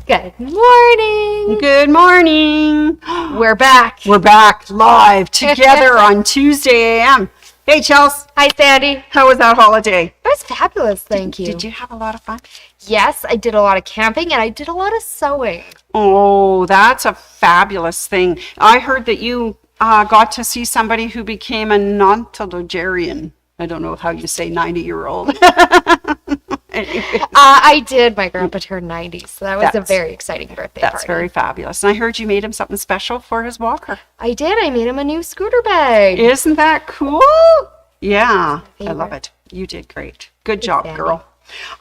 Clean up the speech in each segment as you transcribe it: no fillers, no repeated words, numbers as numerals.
Good morning. Good morning. We're back. We're back live together on Tuesday a.m. Hey, Chels. Hi, Sandy. How was that holiday? It was fabulous, thank you. Did you have a lot of fun? Yes, I did a lot of camping and I did a lot of sewing. Oh, that's a fabulous thing. I heard that you got to see somebody who became a nontologarian. I don't know how you say 90-year-old. Anyway. I did. My grandpa turned 90, so that was a very exciting birthday party. That's very fabulous. And I heard you made him something special for his walker. I did. I made him a new scooter bag. Isn't that cool? Yeah, I love it. You did great. Good job, girl.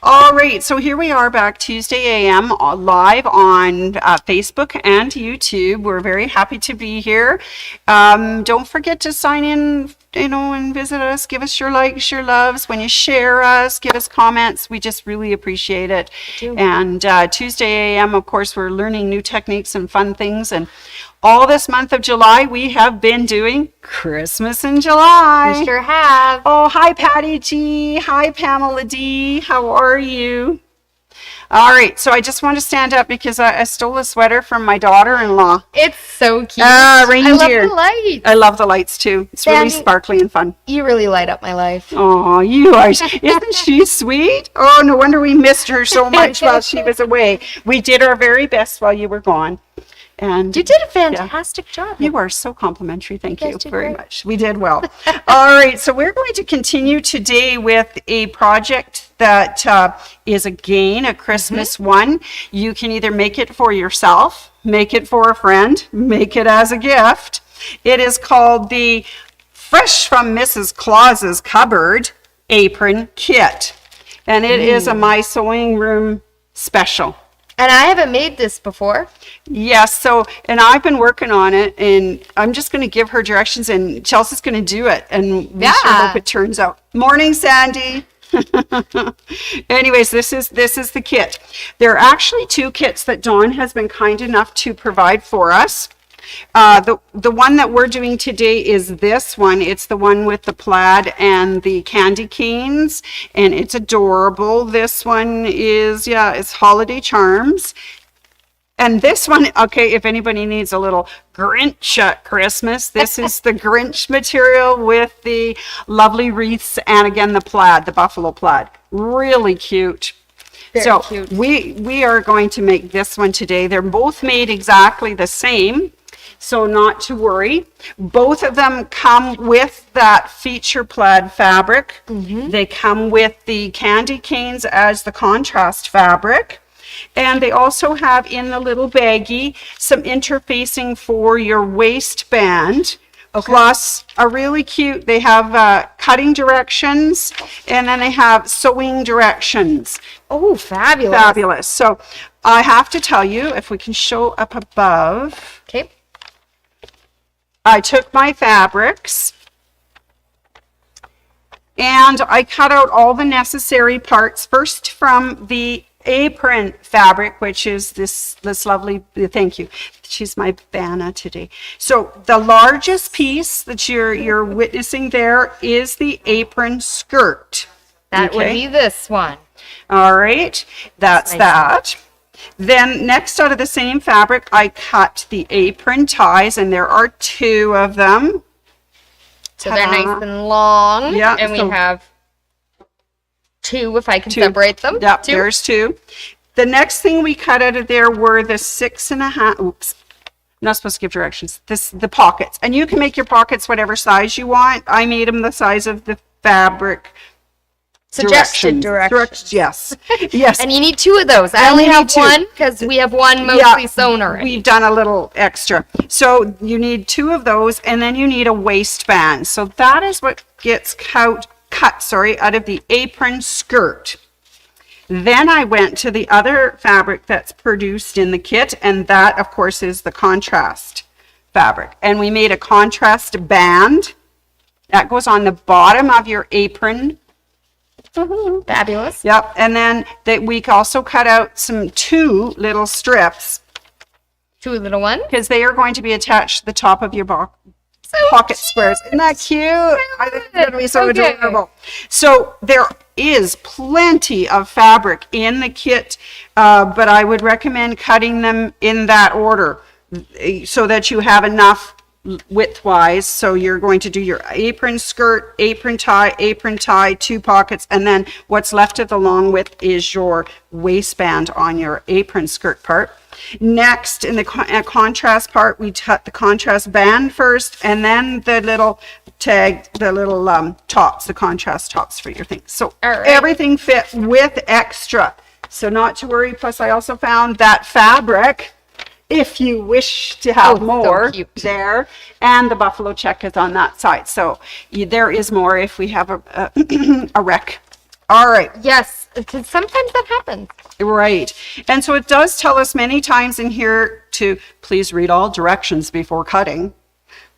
All right, so here we are back Tuesday a.m. live on Facebook and YouTube. We're very happy to be here. Don't forget to sign in, and visit us. Give us your likes, your loves. When you share us, give us comments. We just really appreciate it. And Tuesday a.m., of course, we're learning new techniques and fun things. And all this month of July, we have been doing Christmas in July. We sure have. Oh, hi, Patty G. Hi, Pamela D. How are you? All right, so I just want to stand up because I stole a sweater from my daughter-in-law. It's so cute. Reindeer. I love the lights. I love the lights, too. It's really sparkly and fun. You really light up my life. Oh, you are. Isn't she sweet? Oh, no wonder we missed her so much while she was away. We did our very best while you were gone. And you did a fantastic job. You are so complimentary. Thank you very much. We did well. All right. So we're going to continue today with a project that is, again, a Christmas one. You can either make it for yourself, make it for a friend, make it as a gift. It is called the Fresh from Mrs. Claus's Cupboard Apron Kit. And it is a My Sewing Room special. And I haven't made this before. Yes, and I've been working on it, and I'm just going to give her directions, and Chelsea's going to do it, and we sure hope it turns out. Morning, Sandy. Anyways, this is the kit. There are actually two kits that Dawn has been kind enough to provide for us. The one that we're doing today is this one. It's the one with the plaid and the candy canes, and it's adorable. This one is, it's Holiday Charms. And this one, okay, if anybody needs a little Grinch at Christmas, this is the Grinch material with the lovely wreaths and, again, the plaid, the buffalo plaid. Really cute. Very cute. We are going to make this one today. They're both made exactly the same. So not to worry. Both of them come with that feature plaid fabric. They come with the candy canes as the contrast fabric. And they also have in the little baggie some interfacing for your waistband. Plus a really cute, they have cutting directions, and then they have sewing directions. Oh, fabulous. Fabulous. So I have to tell you, if we can show up above. Okay. I took my fabrics and I cut out all the necessary parts, first from the apron fabric, which is this lovely, thank you, she's my Vanna today. So the largest piece that you're witnessing there is the apron skirt. That would be this one. All right, that's that. Then next, out of the same fabric, I cut the apron ties, and there are two of them. So they're nice and long. Yeah. And we have two, if I can separate them. Yep, there's two. The next thing we cut out of there were the 6.5, oops, I'm not supposed to give directions, the pockets. And you can make your pockets whatever size you want. I made them the size of the fabric. Suggested directions. Yes. Yes. And you need two of those. I only have one because we have one mostly sewn already. We've done a little extra. So you need two of those, and then you need a waistband. So that is what gets cut out of the apron skirt. Then I went to the other fabric that's produced in the kit, and that, of course, is the contrast fabric. And we made a contrast band that goes on the bottom of your apron. Fabulous. Yep. And then we also cut out two little strips. Two little ones? Because they are going to be attached to the top of your pocket squares. Isn't that cute? I think it's going to be so adorable. So they're is plenty of fabric in the kit, but I would recommend cutting them in that order so that you have enough width-wise. So you're going to do your apron skirt, apron tie, 2 pockets, and then what's left of the long width is your waistband on your apron skirt part. Next, in the contrast part, we cut the contrast band first, and then the little tag, the little tops, the contrast tops for your things. So everything fit with extra. So not to worry. Plus, I also found that fabric, if you wish to have more, there, and the buffalo check is on that side. So there is more if we have a wreck. All right. Yes, sometimes that happens. Right. And so it does tell us many times in here to please read all directions before cutting.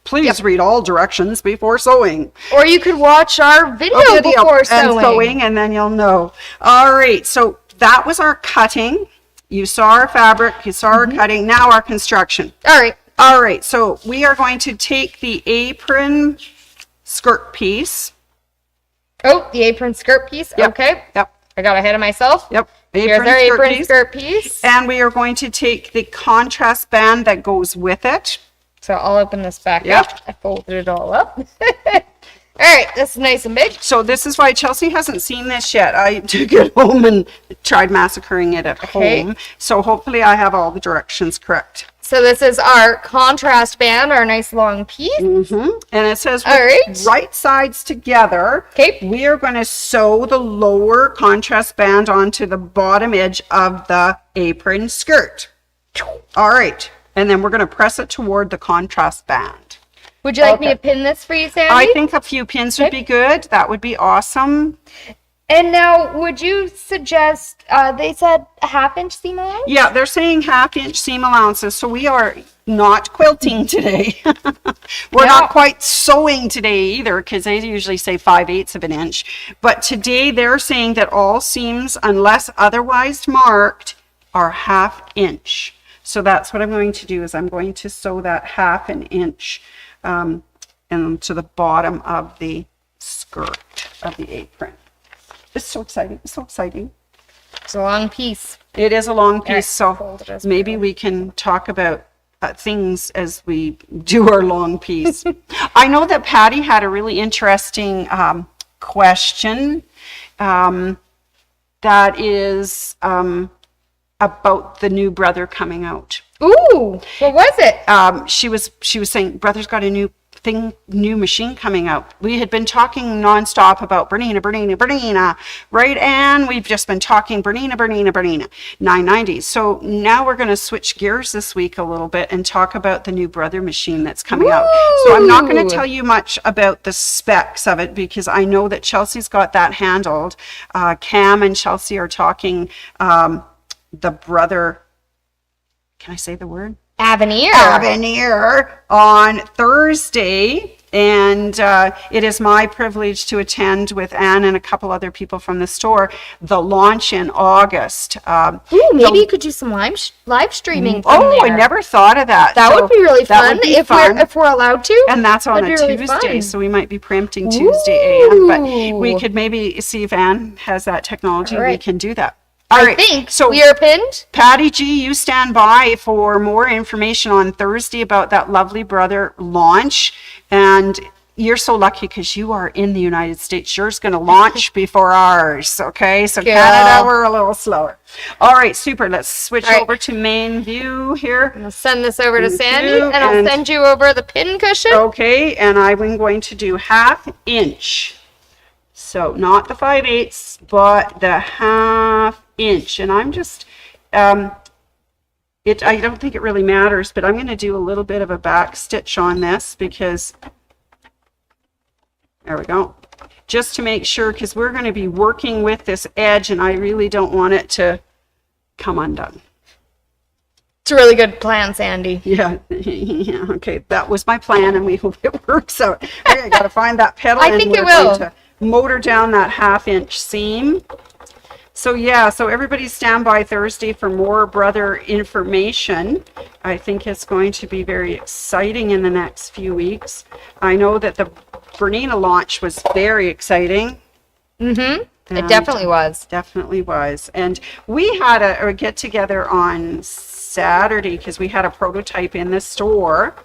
Please read all directions before sewing. Or you could watch our video before sewing. And then you'll know. All right. So that was our cutting. You saw our fabric. You saw our cutting. Now our construction. All right. All right. So we are going to take the apron skirt piece. Oh, the apron skirt piece. Yep. Okay. Yep. I got ahead of myself. Yep. Here's our apron skirt piece. And we are going to take the contrast band that goes with it. So I'll open this back up. I folded it all up. All right, this is nice and big. So this is why Chelsea hasn't seen this yet. I took it home and tried massacring it at home. So hopefully I have all the directions correct. So this is our contrast band, our nice long piece. And it says with right sides together, we are going to sew the lower contrast band onto the bottom edge of the apron skirt. All right. And then we're going to press it toward the contrast band. Would you like me to pin this for you, Sandy? I think a few pins would be good. That would be awesome. And now, would you suggest, they said a 1/2 inch seam allowance? Yeah, they're saying 1/2 inch seam allowances. So we are not quilting today. We're not quite sewing today either, because they usually say 5/8 of an inch. But today they're saying that all seams, unless otherwise marked, are 1/2 inch. So that's what I'm going to do, is I'm going to sew that 1/2 inch and to the bottom of the skirt of the apron. It's so exciting. It's so exciting. It's a long piece. It is a long piece, so maybe we can talk about things as we do our long piece. I know that Patty had a really interesting question that is about the new brother coming out. Ooh, what was it? She was saying, brother's got a new machine coming out. We had been talking nonstop about Bernina, right? And we've just been talking Bernina, 990. So now we're going to switch gears this week a little bit and talk about the new brother machine that's coming out. So I'm not going to tell you much about the specs of it, because I know that Chelsea's got that handled. Cam and Chelsea are talking the brother, can I say the word? Avenir on Thursday, and it is my privilege to attend with Anne and a couple other people from the store the launch in August. Maybe you could do some live streaming from there. I never thought of that. That would be really fun if we're allowed to. And that's on a Tuesday, so we might be preempting Tuesday AM, but we could maybe see if Anne has that technology. We can do that. All right. I think so. We are pinned. Patty G, you stand by for more information on Thursday about that lovely brother launch. And you're so lucky because you are in the United States. Yours going to launch before ours. Okay. So Canada, we're a little slower. All right. Super. Let's switch over to main view here. I'll send this over to Sandy, and I'll send you over the pin cushion. Okay. And I'm going to do 1/2 inch. So not the 5/8, but the 1/2 inch. And I'm just, I don't think it really matters, but I'm going to do a little bit of a back stitch on this, because there we go. Just to make sure, because we're going to be working with this edge and I really don't want it to come undone. It's a really good plan, Sandy. Yeah. Yeah. Okay. That was my plan, and we hope it works out. I got to find that pedal. I think it will. To motor down that 1/2 inch seam. So yeah, so everybody stand by Thursday for more brother information. I think it's going to be very exciting in the next few weeks. I know that the Bernina launch was very exciting. It definitely was. Definitely was. And we had a get together on Saturday because we had a prototype in the store,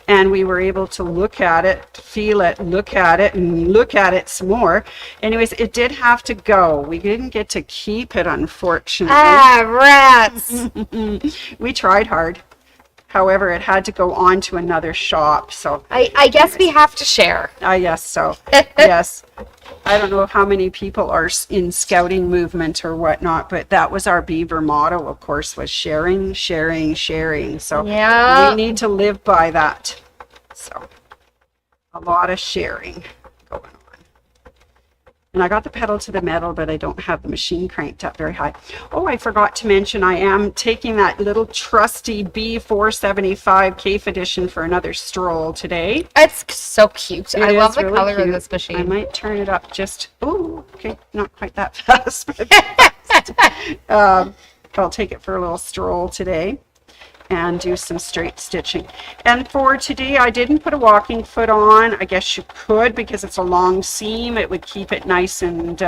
and we were able to look at it, feel it, look at it, and look at it some more. Anyways, it did have to go. We didn't get to keep it, unfortunately. Ah, rats. We tried hard. However, it had to go on to another shop. So I guess we have to share. I guess so. Yes. I don't know how many people are in scouting movement or whatnot, but that was our Beaver motto, of course, was sharing, sharing, sharing. So Yeah. we need to live by that. So a lot of sharing going on. And I got the pedal to the metal, but I don't have the machine cranked up very high. Oh, I forgot to mention, I am taking that little trusty B475 Cafe Edition for another stroll today. It's so cute. I love is the really color cute. of this machine. I might turn it up just, oh, okay, not quite that fast. But I'll take it for a little stroll today and do some straight stitching. And for today, I didn't put a walking foot on. I guess you could because it's a long seam. It would keep it nice and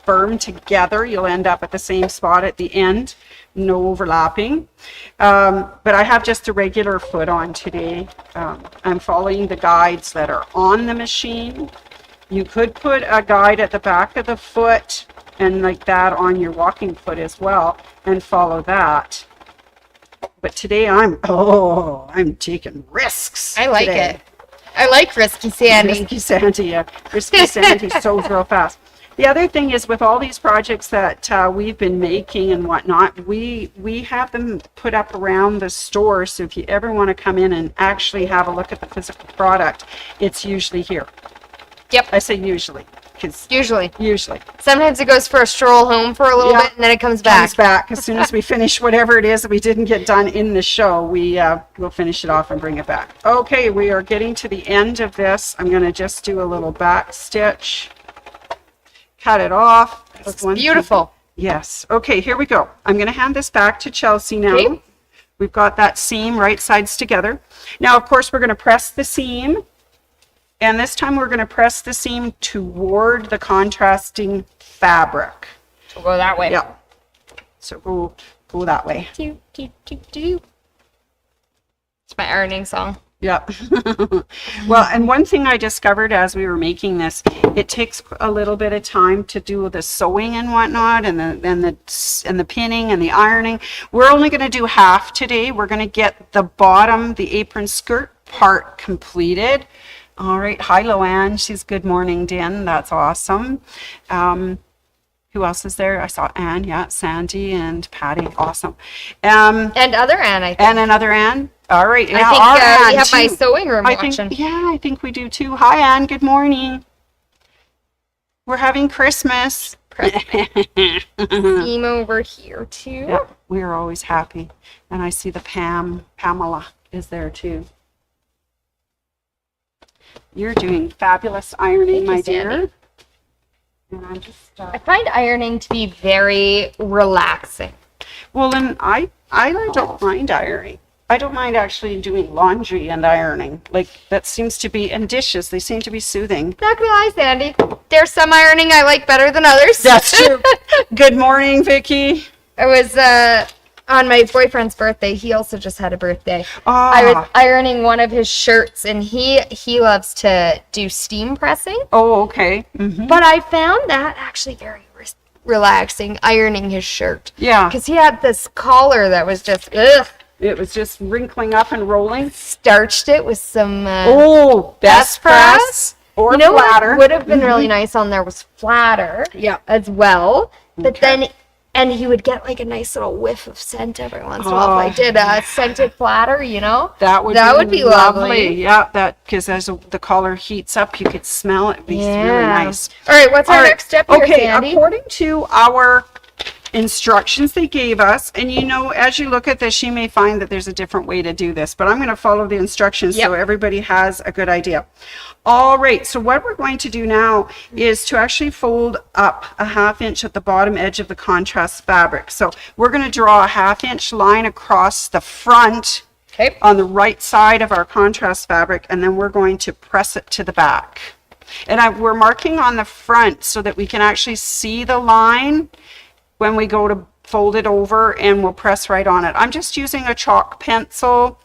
firm together. You'll end up at the same spot at the end. No overlapping. But I have just a regular foot on today. I'm following the guides that are on the machine. You could put a guide at the back of the foot and like that on your walking foot as well and follow that. But today I'm taking risks. I like today. it. I like Risky Sandy. Risky Sandy, yeah. Risky Sandy sews real fast. The other thing is with all these projects that we've been making and whatnot, we have them put up around the store. So if you ever want to come in and actually have a look at the physical product, it's usually here. Yep. I say usually. Usually. Sometimes it goes for a stroll home for a little bit and then it comes back. Comes back. As soon as we finish whatever it is that we didn't get done in the show, we'll finish it off and bring it back. Okay, we are getting to the end of this. I'm going to just do a little back stitch. Cut it off. Looks beautiful. Yes. Okay, here we go. I'm going to hand this back to Chelsea now. Okay. We've got that seam right sides together. Now, of course, we're going to press the seam. And this time we're going to press the seam toward the contrasting fabric. So go that way. Yeah. So go that way. It's my ironing song. Yeah. Well, and one thing I discovered as we were making this, it takes a little bit of time to do the sewing and whatnot, and the pinning and the ironing. We're only going to do half today. We're going to get the bottom, the apron skirt part completed. All right. Hi, Loanne. She's good morning, Din. That's awesome. Who else is there? I saw Anne. Yeah, Sandy and Patty. Awesome. And other Anne, I think. And another Anne. All right. Yeah, I think we have my sewing room watching. I think we do too. Hi, Anne. Good morning. We're having Christmas. Seam over here too. Yeah, we're always happy. And I see the Pamela is there too. You're doing fabulous ironing, my dear. And I'm just. I find ironing to be very relaxing. Well, and I don't mind ironing. I don't mind actually doing laundry and ironing. Like that seems to be, and dishes. They seem to be soothing. Not gonna lie, Sandy. There's some ironing I like better than others. That's true. Good morning, Vicky. I was on my boyfriend's birthday. He also just had a birthday. Oh. I was ironing one of his shirts, and he loves to do steam pressing. Oh, okay. Mm-hmm. But I found that actually very relaxing, ironing his shirt. Yeah. Because he had this collar that was just, ugh. It was just wrinkling up and rolling. Starched it with some best press or flatter. What would have been really nice on there was flatter. Yeah. As well. But then, and he would get like a nice little whiff of scent every once in a while if I did a scented flatter, you know? That would be lovely. Yeah, that because as the collar heats up, you could smell it. It'd be really nice. All right, what's our next step here, Okay, Sandy? according to our instructions they gave us, and as you look at this, you may find that there's a different way to do this, but I'm going to follow the instructions so everybody has a good idea. All right, so what we're going to do now is to actually fold up a 1/2 inch at the bottom edge of the contrast fabric. So we're going to draw a 1/2 inch line across the front on the right side of our contrast fabric, and then we're going to press it to the back. And we're marking on the front so that we can actually see the line when we go to fold it over, and we'll press right on it. I'm just using a chalk pencil.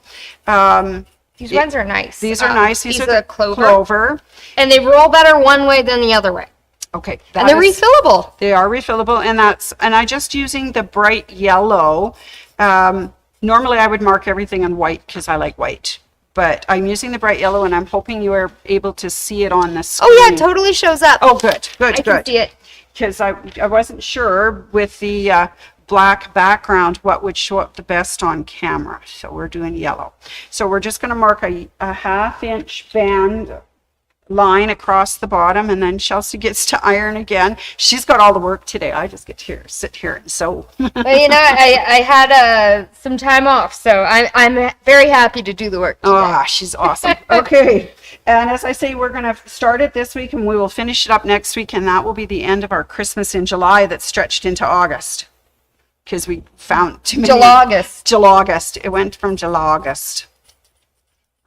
These ones are nice. These are nice. These are the clover. And they roll better one way than the other way. Okay. And they're refillable. They are refillable, and I'm just using the bright yellow. Normally I would mark everything in white because I like white, but I'm using the bright yellow, and I'm hoping you are able to see it on the screen. Oh yeah, it totally shows up. Oh, good. I can see it. Because I wasn't sure with the black background what would show up the best on camera. So we're doing yellow. So we're just going to mark a 1/2 inch band line across the bottom, and then Chelsea gets to iron again. She's got all the work today. I just get to sit here and sew. Well, I had some time off, so I'm very happy to do the work today. Oh, she's awesome. Okay. And as I say, we're going to start it this week, and we will finish it up next week, and that will be the end of our Christmas in July that's stretched into August. Because we found too many. July-August. It went from July-August.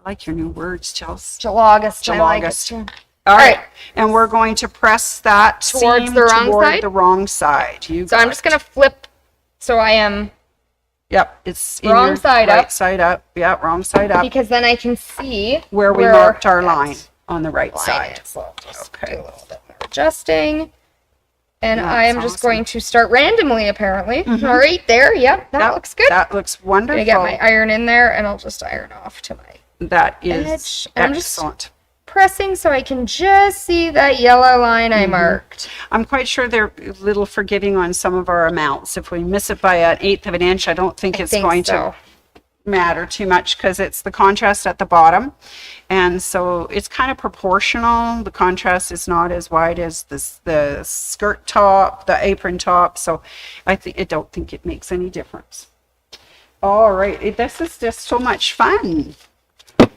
I like your new words, Chelsea. July-August. All right. And we're going to press that towards seam the wrong toward side? the wrong side. So I'm just going to flip so I am. Yep, it's in wrong your side right up. side up. Yeah, wrong side up. Because then I can see where we marked our line on the right side. So I'll just do a little bit more adjusting. And That's I am just awesome. going to start randomly, apparently. All right, there. Yep, that looks good. That looks wonderful. I'm going to get my iron in there, and I'll just iron off to my That is edge. I'm just excellent. pressing so I can just see that yellow line I marked. I'm quite sure they're a little forgiving on some of our amounts. If we miss it by 1/8 of an inch, I don't think it's going to matter too much because it's the contrast at the bottom. And so it's kind of proportional. The contrast is not as wide as the skirt top, the apron top. So I don't think it makes any difference. All right. This is just so much fun.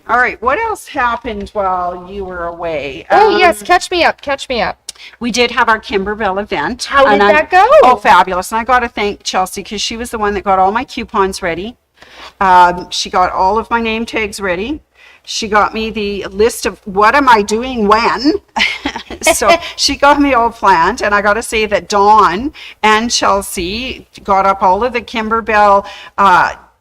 All right. What else happened while you were away? Oh, yes. Catch me up. Catch me up. We did have our Kimberbell event. How did that go? Oh, fabulous. And I got to thank Chelsea because she was the one that got all my coupons ready. She got all of my name tags ready. She got me the list of what am I doing when. So she got me all planned. And I got to say that Dawn and Chelsea got up all of the Kimberbell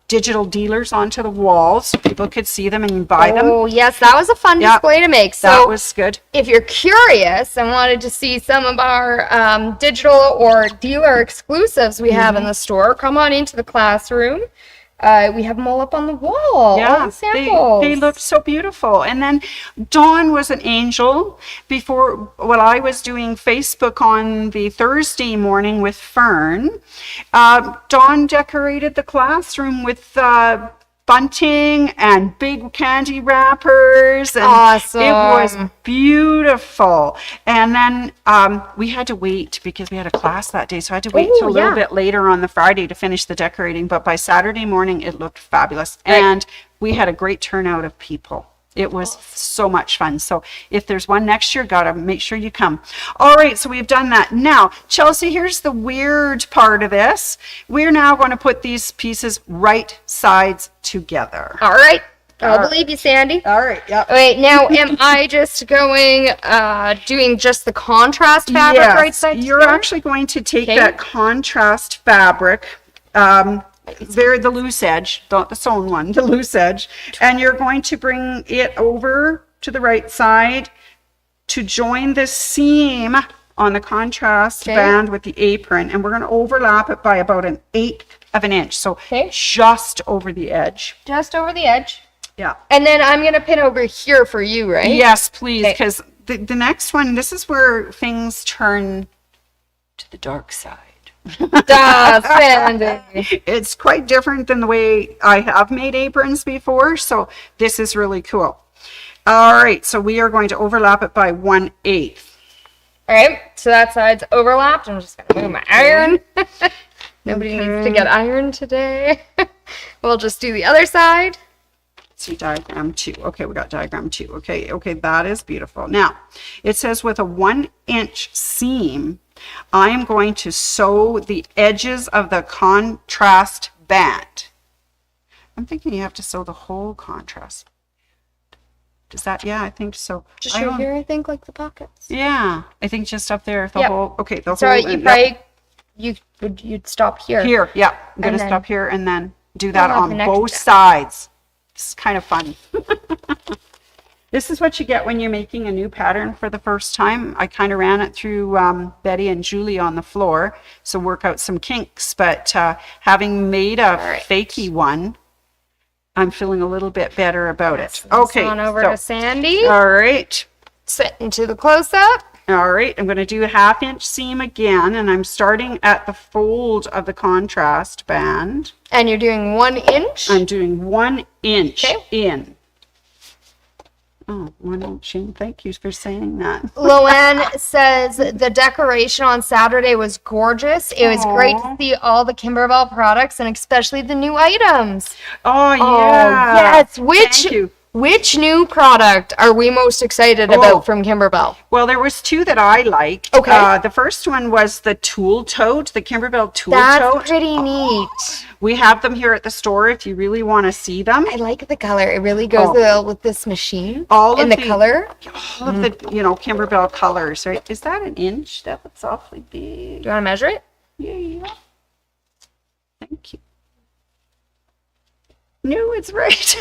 digital dealers onto the walls so people could see them and buy them. Oh, yes. That was a fun display to make. So that was good. If you're curious and wanted to see some of our digital or dealer exclusives we have in the store, come on into the classroom. We have them all up on the wall. Yeah, samples. they look so beautiful. And then Dawn was an angel while I was doing Facebook on the Thursday morning with Fern. Dawn decorated the classroom with bunting and big candy wrappers. And awesome. It was beautiful. And then we had to wait because we had a class that day. So I had to wait till a little bit later on the Friday to finish the decorating. But by Saturday morning, it looked fabulous. Right. And we had a great turnout of people. It was so much fun. So if there's one next year, gotta make sure you come. All right, so we've done that. Now, Chelsea, here's the weird part of this. We're now going to put these pieces right sides together. All right. I'll believe you, Sandy. All right, yep. Wait, now am I just doing just the contrast fabric right side together? You're actually going to take that contrast fabric, the loose edge, not the sewn one, the loose edge, and you're going to bring it over to the right side to join the seam on the contrast band with the apron, and we're going to overlap it by about 1/8 of an inch, so just over the edge. Just over the edge. Yeah. And then I'm going to pin over here for you, right? Yes, please, because the next one, this is where things turn to the dark side. It's quite different than the way I have made aprons before, so this is really cool. All right, so we are going to overlap it by 1/8. All right, so that side's overlapped. I'm just going to move my iron. Nobody needs to get iron today. We'll just do the other side. See diagram 2. Okay, we got diagram 2. Okay, that is beautiful. Now, it says with a 1-inch seam, I am going to sew the edges of the contrast band. I'm thinking you have to sew the whole contrast. Does that, yeah, I think so. Just I right don't- here, I think, like the pockets. Yeah, I think just up there, the Yep. whole, okay, the So whole. you yep. probably, you'd stop here. Here, yeah, I'm gonna And then- stop here and then do that I'll on connect both that. sides. It's kind of fun. This is what you get when you're making a new pattern for the first time. I kind of ran it through Betty and Julie on the floor, so work out some kinks. But having made a right. fakey one, I'm feeling a little bit better about it. This Okay, on over so, to Sandy. all right. Sit into the close-up. All right, I'm going to do a 1/2 inch seam again, and I'm starting at the fold of the contrast band. And you're doing 1 inch. I'm doing 1 inch Okay. in. Oh, 1 inch in. Thank you for saying that. Loanne says the decoration on Saturday was gorgeous. It was great to Aw. see all the Kimberbell products and especially the new items. Oh, yeah. Oh, yes. Thank you. Which new product are we most excited Oh. about from Kimberbell? Well, there was 2 that I liked. Okay. The first one was the tool tote, the Kimberbell tool That's tote. pretty neat. We have them here at the store if you really want to see them. I like the color. It really goes Oh. well with this machine. All and of the the- color. All of the, Kimberbell colors, right? Is that an inch? That looks awfully big. Do you want to measure it? Yeah. Thank you. No, it's right.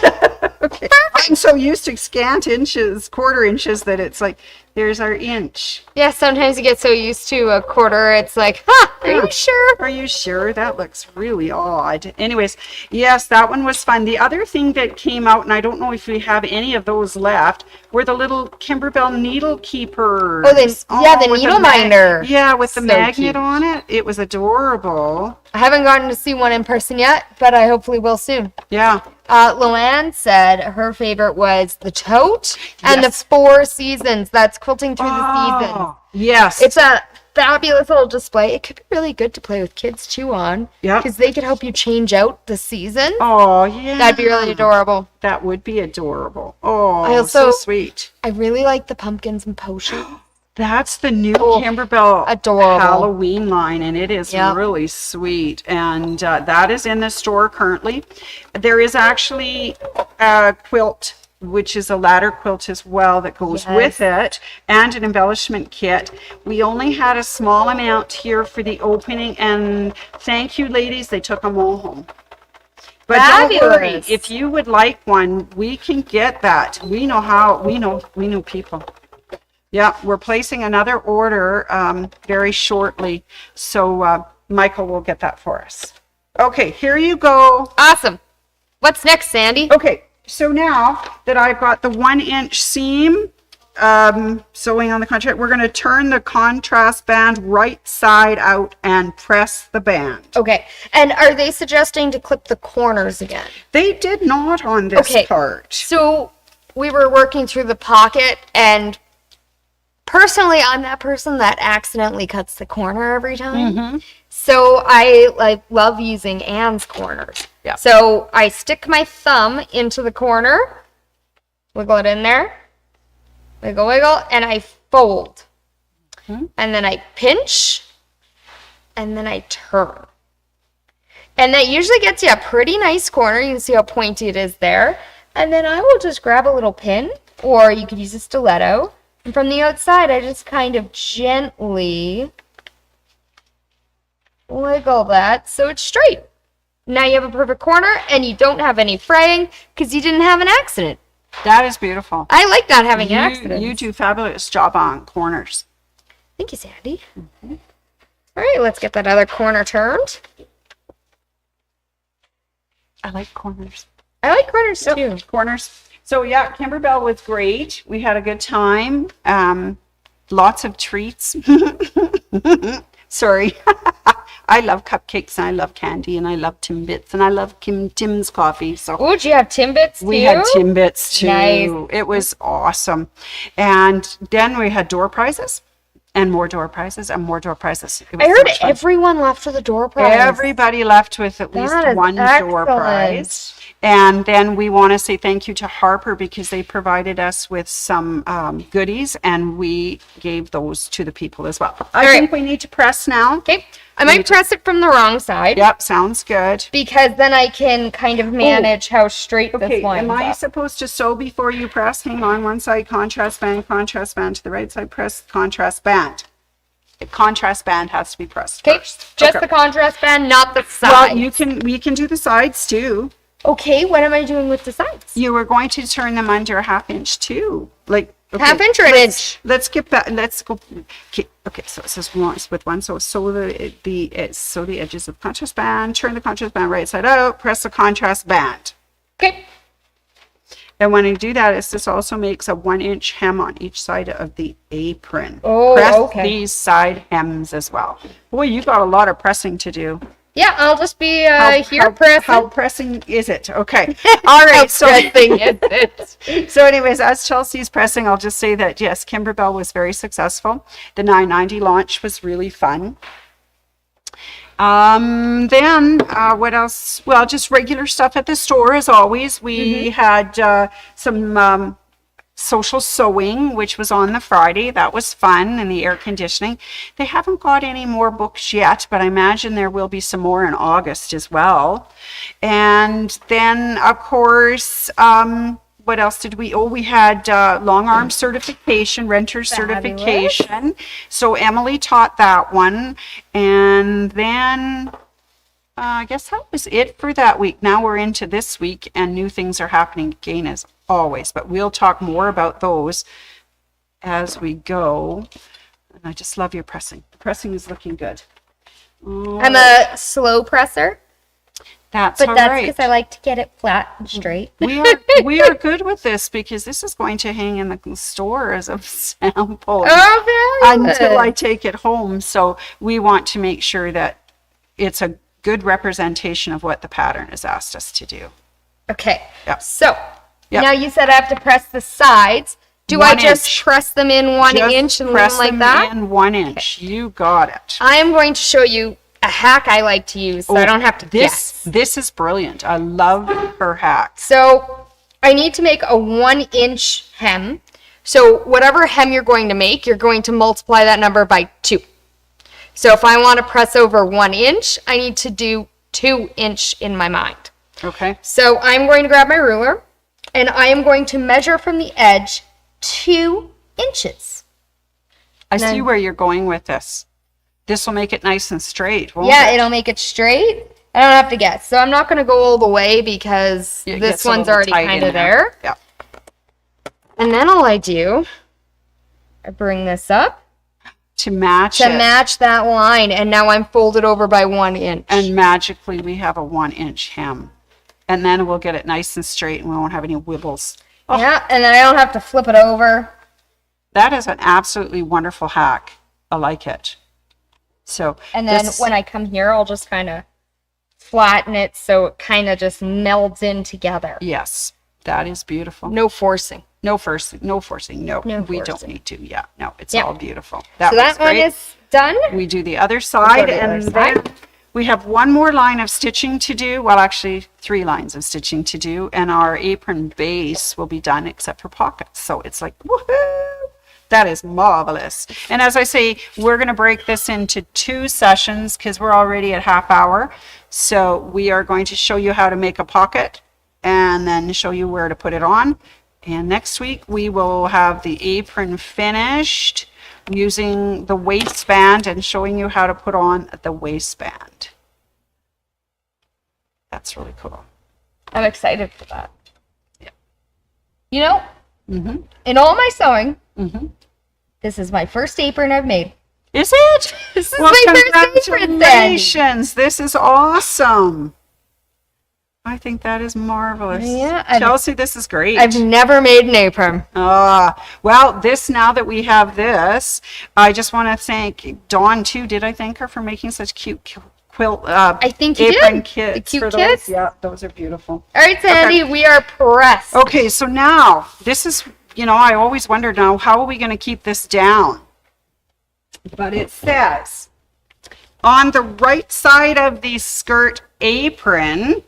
Okay. I'm so used to scant inches, quarter inches, that it's like, there's our inch. Yeah, sometimes you get so used to a quarter, it's like, huh, are Yeah. you sure? Are you sure? That looks really odd. Anyways, yes, that one was fun. The other thing that came out, and I don't know if we have any of those left, were the little Kimberbell needle keepers. Oh, the with needle minder. Yeah, with the So magnet cute. on it. It was adorable. I haven't gotten to see one in person yet, but I hopefully will soon. Yeah. Loanne said her favorite was the tote and Yes. the 4 seasons. That's quilting through the seasons. Oh, yes. It's a fabulous little display. It could be really good to play with kids too on. Yeah. Because they could help you change out the season. Oh, yeah. That'd be really adorable. That would be adorable. Oh, I so also- sweet. I really like the pumpkins and potions. That's the new Kimberbell adorable. Halloween line, and it is Yep. really sweet. And that is in the store currently. There is actually a quilt, which is a ladder quilt as well, that goes Yes. with it, and an embellishment kit. We only had a small amount here for the opening, and thank you, ladies, they took them all home. But don't worry, Fabulous. if you would like one, we can get that. We know how. We know people. Yeah, we're placing another order very shortly, so Michael will get that for us. Okay, here you go. Awesome. What's next, Sandy? Okay, so now that I've got the 1 inch seam sewing on the contrast, we're going to turn the contrast band right side out and press the band. Okay. And are they suggesting to clip the corners again? They did not on this Okay. part. So we were working through the pocket, and personally, I'm that person that accidentally cuts the corner every time. So I love using Anne's corners. Yeah. So I stick my thumb into the corner, wiggle it in there, wiggle, wiggle, and I fold. And then I pinch, and then I turn. And that usually gets you a pretty nice corner. You can see how pointy it is there. And then I will just grab a little pin, or you could use a stiletto. And from the outside, I just kind of gently wiggle that so it's straight. Now you have a perfect corner, and you don't have any fraying because you didn't have an accident. That is beautiful. I like not having accidents. You do fabulous job on corners. Thank you, Sandy. All right, let's get that other corner turned. I like corners. I like corners too. Corners. So yeah, Kimberbell was great. We had a good time. Lots of treats. Sorry. I love cupcakes, and I love candy, and I love Timbits, and I love Tim's coffee. So Oh, do you have Timbits too? we had Timbits too. Nice. It was awesome. And then we had door prizes, and more door prizes, and more door prizes. It was I so heard much fun. everyone left for the door prize. Everybody left with at least That is one door excellent. prize. And then we want to say thank you to Harper because they provided us with some goodies, and we gave those to the people as well. I think we need to press now. Okay. I might press it from the wrong side. Yep, sounds good. Because then I can kind of manage how straight this line is. Am I supposed to sew before you press? Hang on, one side, contrast band to the right side, press contrast band. The contrast band has to be pressed first. Just the contrast band, not the Well, sides. we can do the sides too. Okay, what am I doing with the sides? You were going to turn them under a 1/2 inch too. Like, okay, half inch or an inch? Let's skip that. Let's go. Okay, so it says with one. So sew the edges of the contrast band. Turn the contrast band right side out. Press the contrast band. Okay. And when you do that, this also makes a 1 inch hem on each side of the apron. Oh, Press okay. these side hems as well. Boy, you got a lot of pressing to do. Yeah, I'll just be here pressing. How pressing is it? Okay. All right. So anyways, as Chelsea's pressing, I'll just say that, yes, Kimberbell was very successful. The 990 launch was really fun. Then what else? Well, just regular stuff at the store as always. We had some social sewing, which was on the Friday. That was fun, and the air conditioning. They haven't got any more books yet, but I imagine there will be some more in August as well. And then, of course, what else did we? Oh, we had long arm certification, renter certification. So Emily taught that one. And then I guess that was it for that week. Now we're into this week, and new things are happening again as always, but we'll talk more about those as we go. And I just love your pressing. The pressing is looking good. I'm a slow presser. That's but all that's right. because I like to get it flat and straight. We are good with this because this is going to hang in the store as a sample until I take it home. So we want to make sure that it's a good representation of what the pattern has asked us to do. Okay. Yep. So Yep. now you said I have to press the sides. Do I just inch. press them in 1 inch and leave them like that? Press them in 1 inch. Okay. You got it. I am going to show you a hack I like to use so I don't have to guess. This is brilliant. I love her hack. So I need to make a 1 inch hem. So whatever hem you're going to make, you're going to multiply that number by 2. So if I want to press over 1 inch, I need to do 2 inch in my mind. Okay. So I'm going to grab my ruler and I am going to measure from the edge 2 inches. I see where you're going with this. This will make it nice and straight, won't it? It'll make it straight. I don't have to guess. So I'm not going to go all the way because this one's already kind of there. Yeah. And then all I do, I bring this up. To match that line. And now I'm folded over by 1 inch. And magically we have a 1 inch hem. And then we'll get it nice and straight and we won't have any wibbles. Oh. Yeah, and then I don't have to flip it over. That is an absolutely wonderful hack. I like it. So, and then when I come here, I'll just kind of flatten it so it kind of just melds in together. Yes, that is beautiful. No forcing. No forcing. No, we don't need to. Yeah, no, it's all beautiful. That one is done. We do the other side, and then we have one more line of stitching to do. Well, actually, 3 lines of stitching to do, and our apron base will be done except for pockets. So it's like, woohoo! That is marvelous. And as I say, we're going to break this into 2 sessions because we're already at half hour. So we are going to show you how to make a pocket and then show you where to put it on. And next week we will have the apron finished using the waistband and showing you how to put on the waistband. That's really cool. I'm excited for that. Yeah. You know, in all my sewing, this is my first apron I've made. Is it? This is my first apron then. Congratulations. This is awesome. I think that is marvelous. Yeah, Chelsea, this is great. I've never made an apron. Well, now that we have this, I just want to thank Dawn too. Did I thank her for making such cute quilt I think you apron did. kits? The cute for kits? Those? Yeah, those are beautiful. All right, Sandy, we are pressed. Okay, so now this is, I always wondered now, how are we going to keep this down? But it says on the right side of the skirt apron,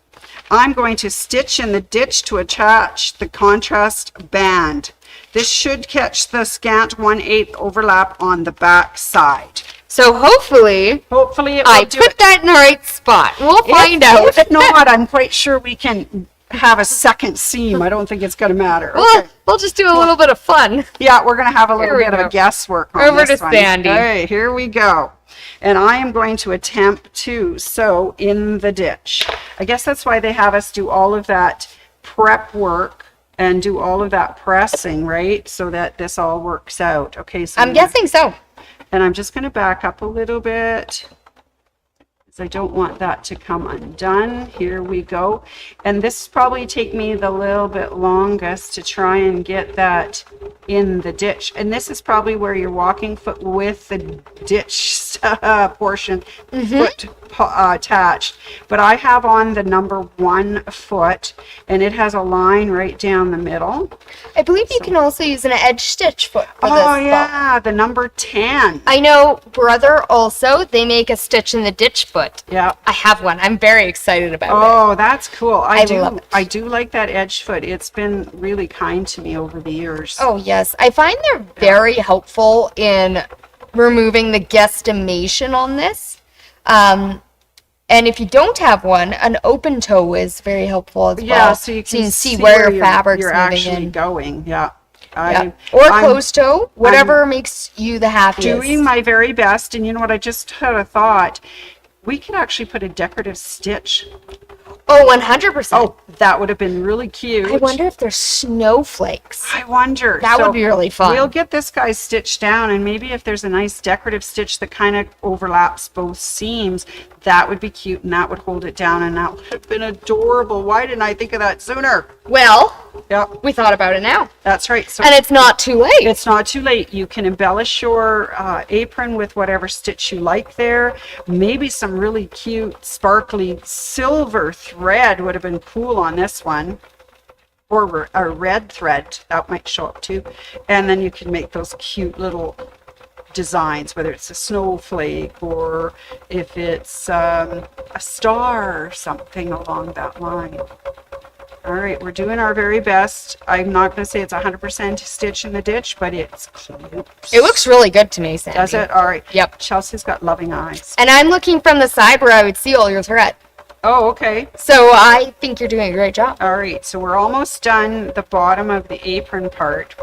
I'm going to stitch in the ditch to attach the contrast band. This should catch the scant 1/8 overlap on the back side. So hopefully it will I do put it. that in the right spot. We'll find out. If not, I'm quite sure we can have a second seam. I don't think it's going to matter. We'll just do a little bit of fun. Yeah, we're going to have a little Here we bit of go. a guesswork on Over this to one. Sandy. Okay, here we go. And I am going to attempt to sew in the ditch. I guess that's why they have us do all of that prep work and do all of that pressing, right? So that this all works out. Okay, so I'm guessing so. and I'm just going to back up a little bit because I don't want that to come undone. Here we go. And this probably take me the little bit longest to try and get that in the ditch. And this is probably where your walking foot with the ditch portion foot attached. But I have on the number 1 foot, and it has a line right down the middle. I believe you can also use an edge stitch foot for this. Oh yeah, the number 10. I know Brother also, they make a stitch in the ditch foot. Yeah. I have one. I'm very excited about it. Oh, that's cool. I love it. I do like that edge foot. It's been really kind to me over the years. Oh, yes. I find they're very helpful in removing the guesstimation on this. And if you don't have one, an open toe is very helpful as well. Yeah, so you can see where your fabric's you're moving actually in. going. Yeah. Yeah. Or closed toe, whatever makes you the happiest. Doing my very best, and you know what? I just had a thought. We could actually put a decorative stitch. Oh, 100%. Oh, that would have been really cute. I wonder if there's snowflakes. I wonder. That would be really fun. We'll get this guy stitched down, and maybe if there's a nice decorative stitch that kind of overlaps both seams, that would be cute, and that would hold it down, and that would have been adorable. Why didn't I think of that sooner? Well, Yep, we thought about it now. that's right. So And it's not too late. it's not too late. You can embellish your apron with whatever stitch you like there. Maybe some really cute, sparkly silver thread would have been cool on this one. Or a red thread, that might show up too. And then you can make those cute little designs, whether it's a snowflake or if it's a star or something along that line. All right, we're doing our very best. I'm not going to say it's 100% stitch in the ditch, but it's close. It looks really good to me, Sandy. Does it? All right. Yep. Chelsea's got loving eyes. And I'm looking from the side where I would see all your thread. Oh, okay. So I think you're doing a great job. All right, so we're almost done the bottom of the apron part.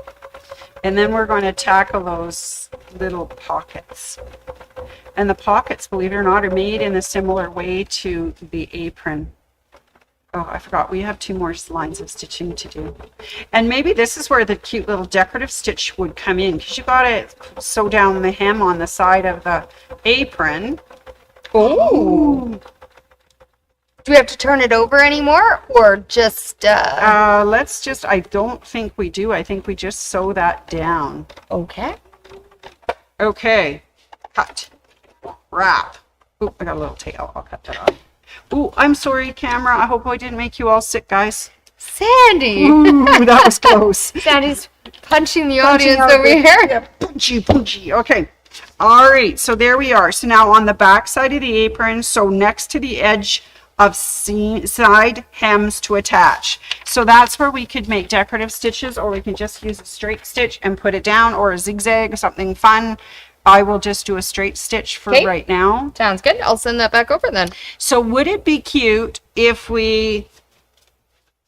And then we're going to tackle those little pockets. And the pockets, believe it or not, are made in a similar way to the apron. Oh, I forgot. We have 2 more lines of stitching to do. And maybe this is where the cute little decorative stitch would come in, because you got to sew down the hem on the side of the apron. Oh. Do we have to turn it over anymore, or just, Let's just, I don't think we do. I think we just sew that down. Okay. Okay. Cut. Wrap. Oop, I got a little tail. I'll cut that off. Ooh, I'm sorry, camera. I hope I didn't make you all sick, guys. Sandy! Ooh, that was close. Sandy's punching the Punching audience out over the- here. Yeah, punchy, punchy. Okay. All right. So there we are. So now on the back side of the apron, so next to the edge of side hems to attach. So that's where we could make decorative stitches, or we can just use a straight stitch and put it down, or a zigzag or something fun. I will just do a straight stitch for right now. Sounds good. I'll send that back over then. So would it be cute if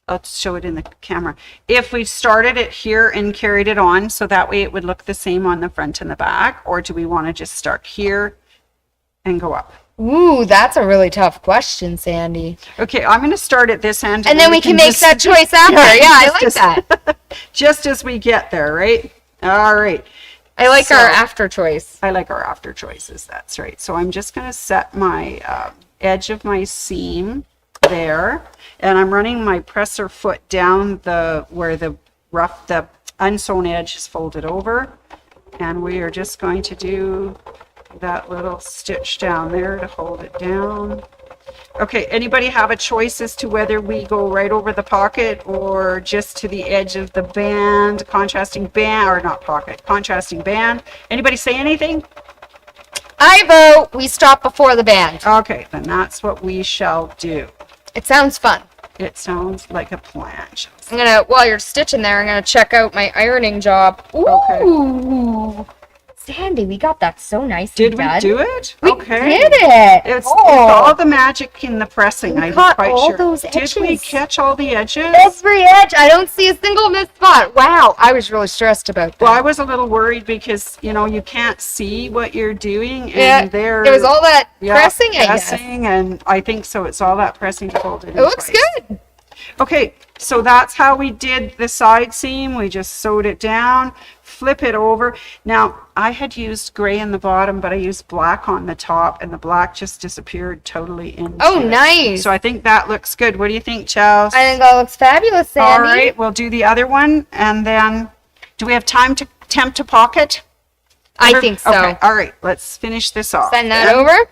I'll show it in the camera, if we started it here and carried it on, so that way it would look the same on the front and the back? Or do we want to just start here and go up? Ooh, that's a really tough question, Sandy. Okay, I'm going to start at this end. And then we can make that choice after. Yeah, I like that. Just as we get there, right? All right. I like our after choice. I like our after choices. That's right. So I'm just going to set my edge of my seam there, and I'm running my presser foot down where the unsewn edge is folded over, and we are just going to do that little stitch down there to hold it down. Okay, anybody have a choice as to whether we go right over the pocket or just to the edge of the band, contrasting band, or not pocket, contrasting band? Anybody say anything? I vote we stop before the band. Okay, then that's what we shall do. It sounds fun. It sounds like a plan. I'm gonna, while you're stitching there, I'm gonna check out my ironing job. Ooh, Okay. Sandy, we got that so nicely Did we done. do it? We Okay. did it. It's all the magic in the pressing. We I'm caught quite all sure. those Did we edges. catch all the edges? Every edge. I don't see a single missed spot. Wow, I was really stressed about that. Well, I was a little worried because, you know, you can't see what you're doing. Yeah, And there, it was all that yeah, pressing, I guess. pressing, and I think so. It's all that pressing folded in It looks place. good. Okay, so that's how we did the side seam. We just sewed it down, flip it over. Now, I had used gray in the bottom, but I used black on the top, and the black just disappeared totally into Oh, it. nice. So I think that looks good. What do you think, Chels? I think that looks fabulous, Sandy. All right, we'll do the other one, and then do we have time to attempt to pocket? I think so. Okay, all right, let's finish this off. Send that then. over.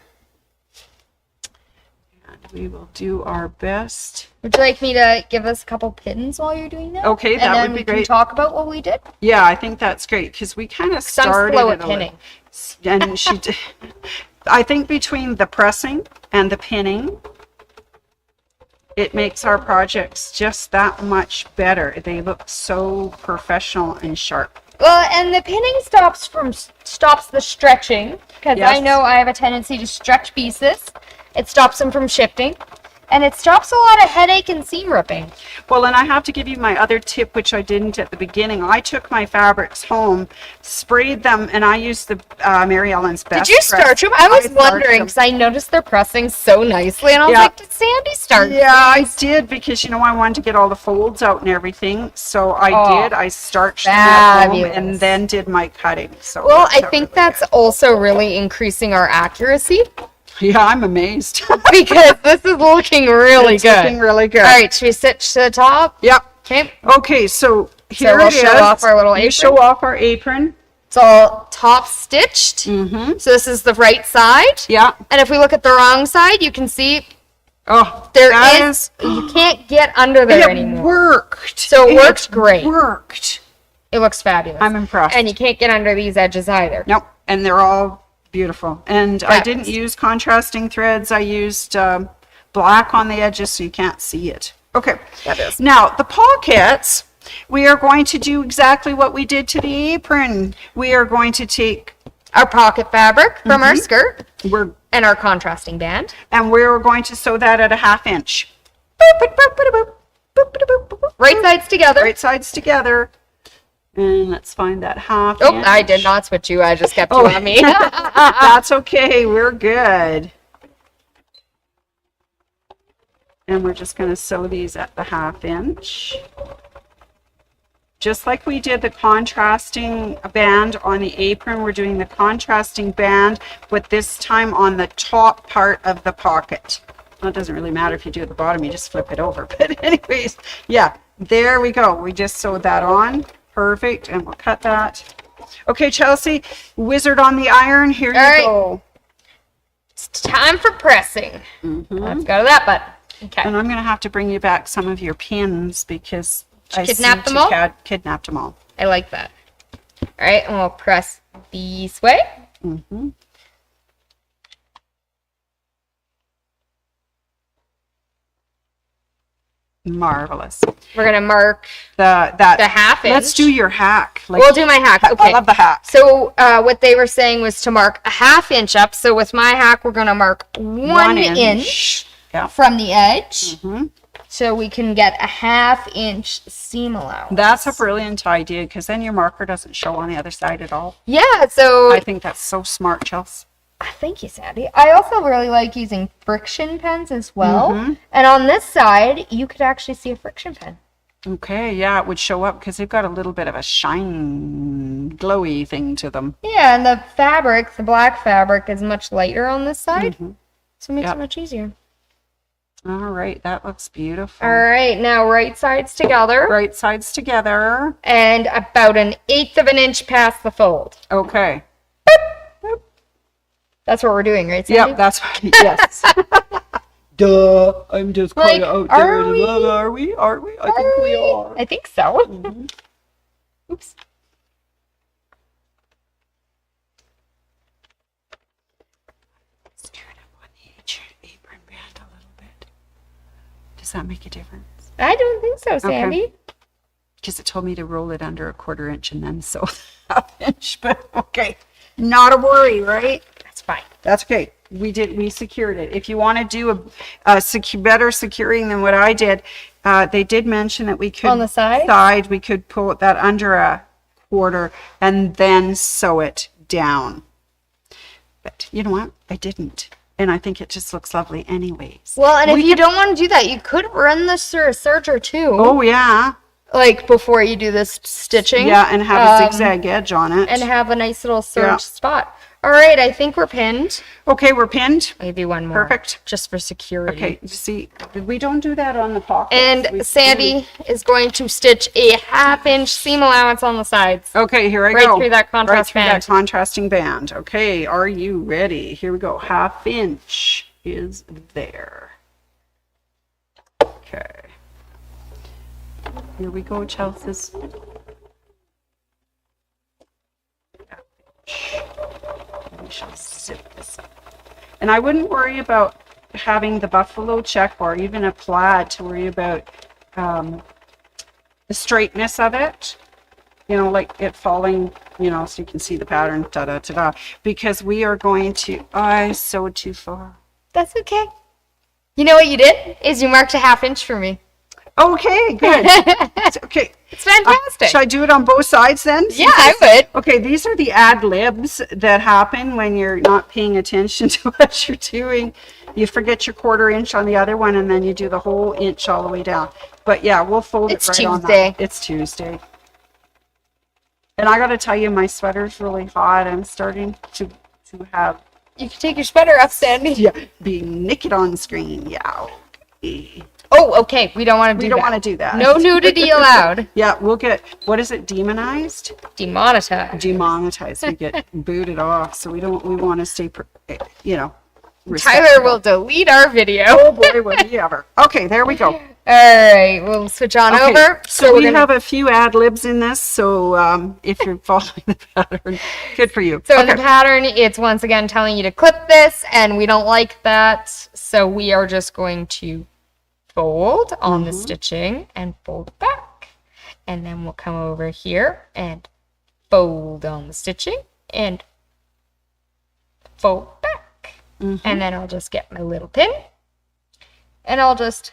We will do our best. Would you like me to give us a couple pins while you're doing that? Okay, that and then would be we can great. talk about what we did. Yeah, I think that's great because we kind of So I'm started slow it at a pinning. little. And she did. I think between the pressing and the pinning, it makes our projects just that much better. They look so professional and sharp. Well, and the pinning stops the stretching because I Yes. know I have a tendency to stretch pieces. It stops them from shifting, and it stops a lot of headache and seam ripping. Well, and I have to give you my other tip, which I didn't at the beginning. I took my fabrics home, sprayed them, and I used the Mary Ellen's Best. Did you starch them? I was starched wondering them. because I noticed they're pressing so nicely, and I was Yeah. like, did Sandy start? Yeah, I did because, you know, I wanted to get all the folds out and everything. So I Oh, did. I starched them at home fabulous. and then did my cutting. So Well, worked I out think really that's good. also really increasing our accuracy Yeah, I'm amazed. because this is looking really It's good. looking really good. All right, should we stitch to the top? Yep. Okay. Okay, so here we'll it is. show off our little You apron? show off our apron. It's all top stitched. Mm-hmm. So this is the right side. Yeah. And if we look at the wrong side, you can see Oh, there that is, you can't get under there it anymore. worked. So it worked great. Worked. It looks fabulous. I'm impressed. And you can't get under these edges either. Nope, and they're all beautiful. And I didn't Fabulous. use contrasting threads. I used black on the edges so you can't see it. Okay. Fabulous. Now, the pockets, we are going to do exactly what we did to the apron. We are going to take, Our pocket fabric from our skirt we're and our contrasting band. and we're going to sew that at a 1/2 inch. Right sides together. Right sides together. And let's find that 1/2 Oh, inch. I did not switch you. I just kept you Oh. on me. That's okay. We're good. And we're just going to sew these at the 1/2 inch. Just like we did the contrasting band on the apron, we're doing the contrasting band, but this time on the top part of the pocket. Well, it doesn't really matter if you do at the bottom, you just flip it over. But anyways, yeah, there we go. We just sewed that on. Perfect. And we'll cut that. Okay, Chelsea, wizard on the iron. Here you right. go. It's time for pressing. Let's go to that button. Okay. And I'm going to have to bring you back some of your pins because I Kidnapped seem them all? to kidnapped them all. I like that. All right, and we'll press this way. Mm-hmm. Marvelous. We're gonna mark The 1/2 inch. Let's do your hack. Like, We'll do my hack. Okay. I love the hack. So what they were saying was to mark a 1/2 inch up. So with my hack, we're gonna mark 1 inch Yeah. from the edge, Mhm. so we can get a 1/2 inch seam allowance. That's a brilliant idea because then your marker doesn't show on the other side at all. Yeah. So I think that's so smart, Chelsea. thank you, Sandy. I also really like using friction pens as well. Mm-hmm. And on this side, you could actually see a friction pen. Okay, yeah, it would show up because they've got a little bit of a shine, glowy thing to them. Yeah, and the fabric, the black fabric, is much lighter on this side, so it makes Yep. it much easier. All right, that looks beautiful. All right, now right sides together, Right sides together. and about 1/8 of an inch past the fold. Okay. That's what we're doing, right, Sandy? Yep, that's right. Yes. Duh. I'm just Like, kind of out are there. we? Are we? Are we? I think we are. I think so. Oops. Let's turn up on the apron band a little bit. Does that make a difference? I don't think so, Sandy. Because it told me to roll it under a 1/4 inch and then sew 1/2 inch, but okay. Not a worry, right? That's fine. That's okay. We secured it. If you want to do a better securing than what I did, they did mention that we could On the side? we could pull that under a 1/4 and then sew it down. But you know what? I didn't. And I think it just looks lovely anyways. Well, and if you don't want to do that, you could run this through a serger too. Oh, yeah. Like before you do this stitching. Yeah, and have a zigzag edge on it. And have a nice little serge spot. All right, I think we're pinned. Okay, we're pinned. Maybe one more. Perfect. Just for security. Okay, see, we don't do that on the pockets. And Sandy is going to stitch a 1/2 inch seam allowance on the sides. Okay, here I Right go. through that contrast right through band. that contrasting band. Okay, are you ready? Here we go. 1/2 inch is there. Okay. Here we go, Chelsea's. We shall zip this up. And I wouldn't worry about having the buffalo check or even a plaid to worry about the straightness of it. You know, like it falling, you know, so you can see the pattern, da-da-da-da. Because we are going to, I sewed too far. That's okay. You know what you did? Is you marked a 1/2 inch for me. Okay, good. Okay. It's fantastic. Should I do it on both sides then? Yeah, I would. Okay, these are the ad libs that happen when you're not paying attention to what you're doing. You forget your 1/4 inch on the other one, and then you do the whole inch all the way down. But yeah, we'll fold It's it right on Tuesday. that. It's Tuesday. And I got to tell you, my sweater's really hot. I'm starting to have, You can take your sweater off, Sandy. yeah, be naked on screen. Yeah. Okay. Oh, okay. We don't want to do that. We don't want to do that. No nudity allowed. Yeah, we'll get, what is it, demonized? Demonetized. Demonetized. We get booted off. So we want to stay, you know, Tyler respectable. will delete our video. Oh boy, will he ever. Okay, there we go. All right, we'll switch on Okay, over. so we we're gonna- have a few ad libs in this, so if you're following the pattern, good for you. So in the pattern, it's once again telling you to clip this, and we don't like that, so we are just going to fold on the stitching and fold back. And then we'll come over here and fold on the stitching and fold back. And then I'll just get my little pin, and I'll just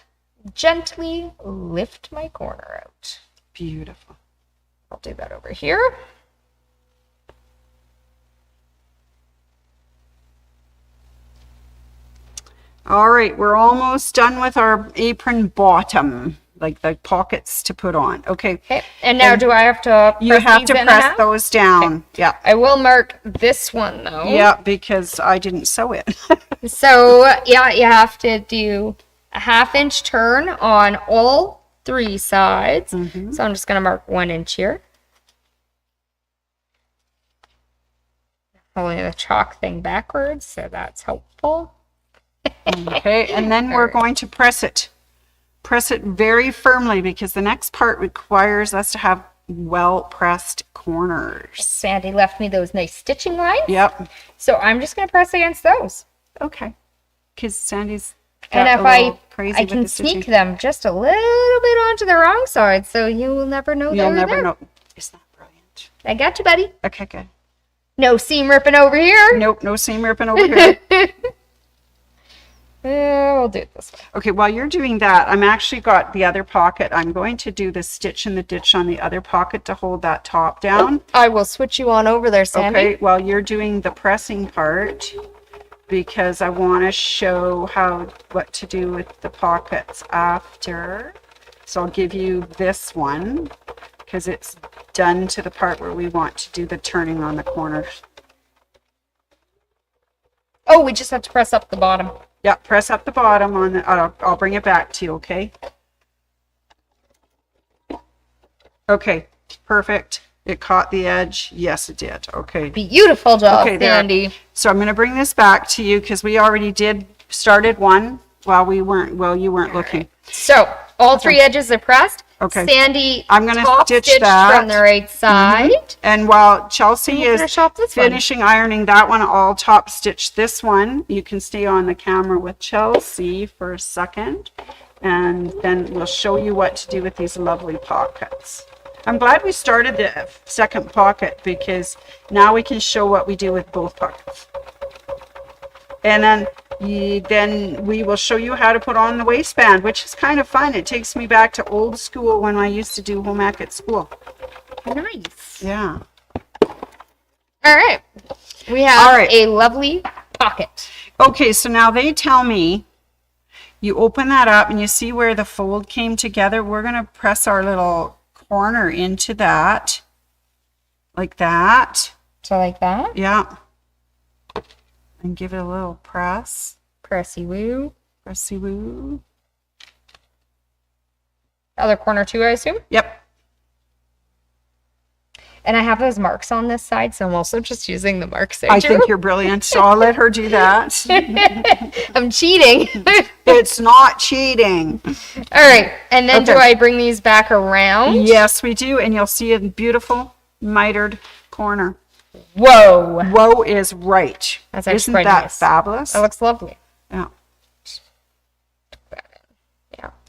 gently lift my corner out. Beautiful. I'll do that over here. All right, we're almost done with our apron bottom, like the pockets to put on. Okay, Okay, and now do I have to you press have these to in and press out? those down. Yeah, I will mark this one though. yeah, because I didn't sew it. So yeah, you have to do a 1/2 inch turn on all 3 sides. So I'm just gonna mark 1 inch here. Holding the chalk thing backwards, so that's helpful. Okay, and then we're going to press it. Press it very firmly because the next part requires us to have well-pressed corners. Sandy left me those nice stitching lines. Yep. So I'm just gonna press against those. Okay. Because Sandy's And got if a little crazy I with can the stitching. sneak them just a little bit onto the wrong side, so you will never know You'll they're never there. know. Isn't that brilliant? I got you, buddy. Okay, good. No seam ripping over here. Nope, no seam ripping over here. We'll do it this way. Okay, while you're doing that, I'm actually got the other pocket. I'm going to do the stitch in the ditch on the other pocket to hold that top down. I will switch you on over there, Sandy. Okay, while you're doing the pressing part, because I want to show what to do with the pockets after. So I'll give you this one because it's done to the part where we want to do the turning on the corners. Oh, we just have to press up the bottom. Yeah, press up the bottom on the, I'll bring it back to you, okay? Okay, perfect. It caught the edge. Yes, it did. Okay. Beautiful job, Okay, there. Sandy. So I'm going to bring this back to you because we already started one while you weren't looking. So all 3 edges are pressed. Okay. Sandy, I'm gonna top stitch stitch that. from the right side. And while Chelsea we'll is finish off this one. finishing ironing that one, I'll top stitch this one. You can stay on the camera with Chelsea for a second. and then we'll show you what to do with these lovely pockets. I'm glad we started the second pocket because now we can show what we do with both pockets. And then we will show you how to put on the waistband, which is kind of fun. It takes me back to old school when I used to do home ec at school. Nice. Yeah. All right. We have a lovely pocket. Okay, so now they tell me you open that up and you see where the fold came together. We're going to press our little corner into that, like that. So like that? Yeah. And give it a little press. Pressy woo. Pressy woo. Other corner too, I assume? Yep. And I have those marks on this side, so I'm also just using the marks there. I think you're brilliant, so I'll let her do that. I'm cheating. It's not cheating. All right, and then do I bring these back around? Yes, we do, and you'll see a beautiful mitered corner. Whoa. Whoa is right. That's actually Isn't quite that nice. fabulous? That looks lovely. Yeah.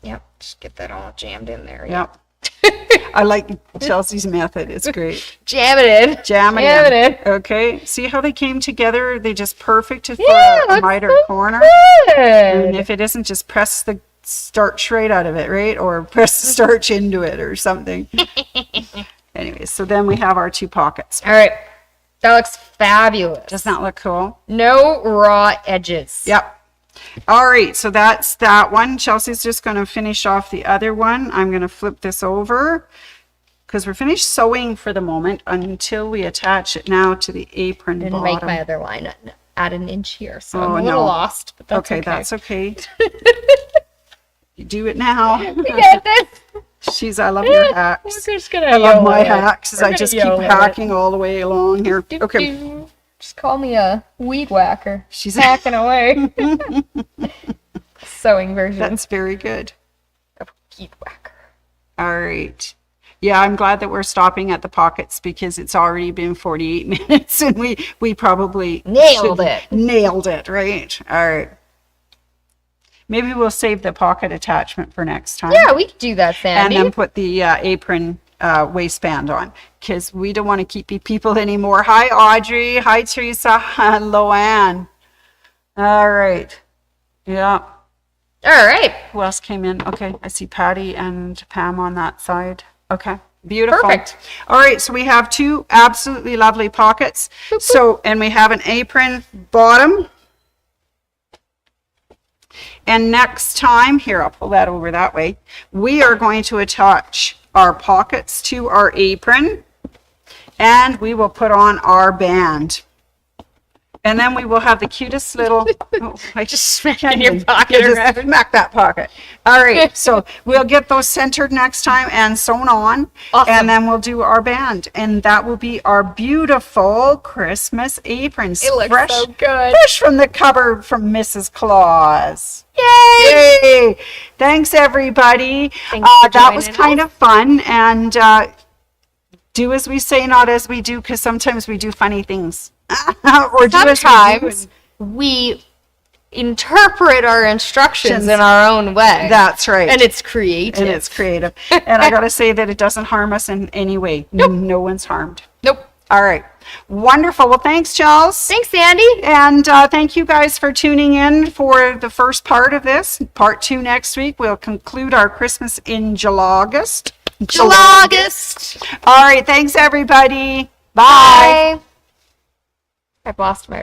Yeah. Just get that all jammed in there. Yep. I like Chelsea's method. It's great. Jam it in. Jam it in. Okay. See how they came together? They just perfect for a mitered corner. Good. And if it isn't, just press the starch right out of it, right? Or press the starch into it or something. Anyways, so then we have our two pockets. All right. That looks fabulous. Doesn't that look cool? No raw edges. Yep. All right, so that's that one. Chelsea's just going to finish off the other one. I'm going to flip this over because we're finished sewing for the moment until we attach it now to the apron Didn't bottom. make my other line add an inch here, so I'm a little lost, but that's okay. That's okay. You do it now. You get this? I love your hacks. We're just gonna I love my yell at it. hacks as We're I gonna just keep yell at hacking all the way along here. it. Okay. Just call me a weed whacker. She's hacking away. Sewing version. That's very good. Of weed whacker. All right. Yeah, I'm glad that we're stopping at the pockets because it's already been 48 minutes and we probably Nailed it. Nailed it, right? All right. Maybe we'll save the pocket attachment for next time. Yeah, we could do that, Sandy. And then put the apron waistband on because we don't want to keep people anymore. Hi, Audrey. Hi, Teresa. Loanne. All right. Yeah. All right. Who else came in? Okay, I see Patty and Pam on that side. Okay, beautiful. Perfect. All right, so we have two absolutely lovely pockets. So, and we have an apron bottom. And next time, here, I'll pull that over that way. We are going to attach our pockets to our apron and we will put on our band. And then we will have the cutest little, I just smacked in your pocket around. Smack that pocket. All right, so we'll get those centered next time and sewn on. Awesome. And then we'll do our band. And that will be our beautiful Christmas aprons. It looks fresh, so good. Fresh from the cupboard from Mrs. Claus. Yay! Yay! Thanks, everybody. Thanks for that was joining kind of fun. And do as we say, not as we do, because sometimes we do funny things. Or sometimes we interpret our instructions in our own way. That's right. And it's creative. And I got to say that it doesn't harm us in any way. Nope. No one's harmed. Nope. All right. Wonderful. Well, thanks, Charles. Thanks, Sandy. And thank you guys for tuning in for the first part of this. Part 2 next week. We'll conclude our Christmas in July-August. July-August. All right. Thanks, everybody. Bye. I've lost my